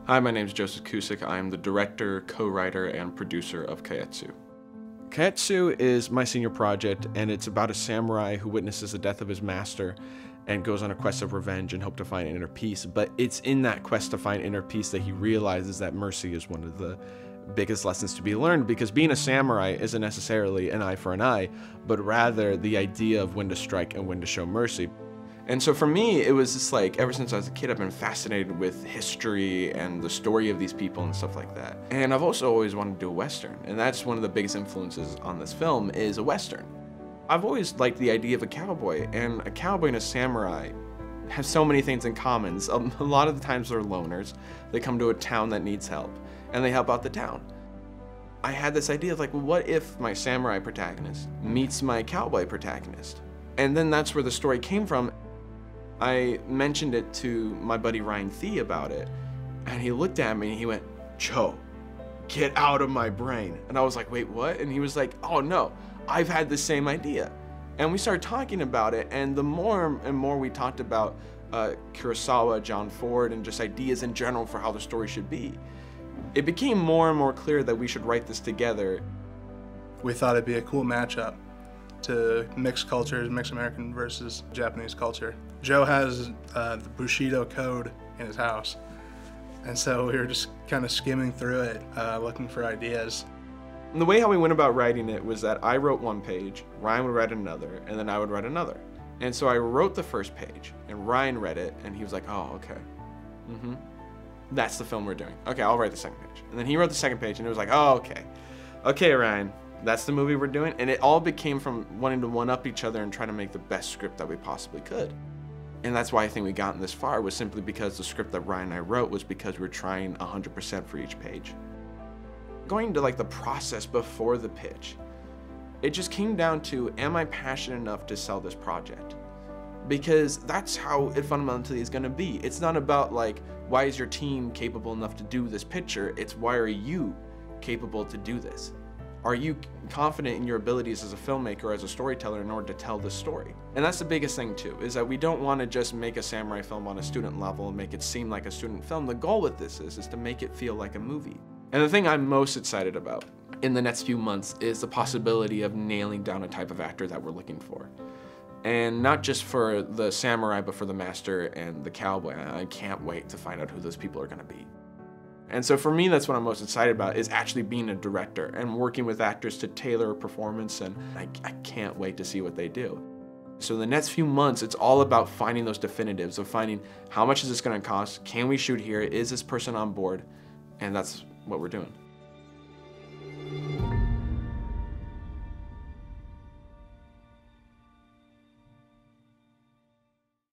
Hi, my name is Joseph Cusick. I am the director, co-writer, and producer of Kaetsu. Kaetsu is my senior project, and it's about a samurai who witnesses the death of his master and goes on a quest of revenge and hope to find inner peace. But it's in that quest to find inner peace that he realizes that mercy is one of the biggest lessons to be learned, because being a samurai isn't necessarily an eye for an eye, but rather the idea of when to strike and when to show mercy. And so for me, it was just like, ever since I was a kid, I've been fascinated with history and the story of these people and stuff like that. And I've also always wanted to do a Western, and that's one of the biggest influences on this film is a Western. I've always liked the idea of a cowboy, and a cowboy and a samurai have so many things in common. A lot of the times they're loners. They come to a town that needs help, and they help out the town. I had this idea of like, well, what if my samurai protagonist meets my cowboy protagonist? And then that's where the story came from. I mentioned it to my buddy Ryan Thie about it, and he looked at me and he went, "Joe, get out of my brain." And I was like, "Wait, what?" And he was like, "Oh no, I've had the same idea." And we started talking about it, and the more and more we talked about Kurosawa, John Ford, and just ideas in general for how the story should be, it became more and more clear that we should write this together. We thought it'd be a cool matchup to mix cultures, mix American versus Japanese culture. Joe has the Bushido code in his house, and so we were just kind of skimming through it, looking for ideas. And the way how we went about writing it was that I wrote one page, Ryan would write another, and then I would write another. And so I wrote the first page, and Ryan read it, and he was like, "Oh, okay. That's the film we're doing. Okay, I'll write the second page." And then he wrote the second page, and it was like, "Oh, okay. Okay, Ryan, that's the movie we're doing." And it all became from wanting to one-up each other and try to make the best script that we possibly could. And that's why I think we gotten this far, was simply because the script that Ryan and I wrote was because we were trying 100% for each page. Going to like the process before the pitch, it just came down to, am I passionate enough to sell this project? Because that's how it fundamentally is gonna be. It's not about like, why is your team capable enough to do this picture? It's why are you capable to do this? Are you confident in your abilities as a filmmaker, as a storyteller, in order to tell this story? And that's the biggest thing too, is that we don't want to just make a samurai film on a student level and make it seem like a student film. The goal with this is to make it feel like a movie. And the thing I'm most excited about in the next few months is the possibility of nailing down a type of actor that we're looking for. And not just for the samurai, but for the master and the cowboy. I can't wait to find out who those people are gonna be. And so for me, that's what I'm most excited about, is actually being a director and working with actors to tailor a performance, and I can't wait to see what they do. So in the next few months, it's all about finding those definitives, of finding how much is this gonna cost, can we shoot here, is this person on board, and that's what we're doing.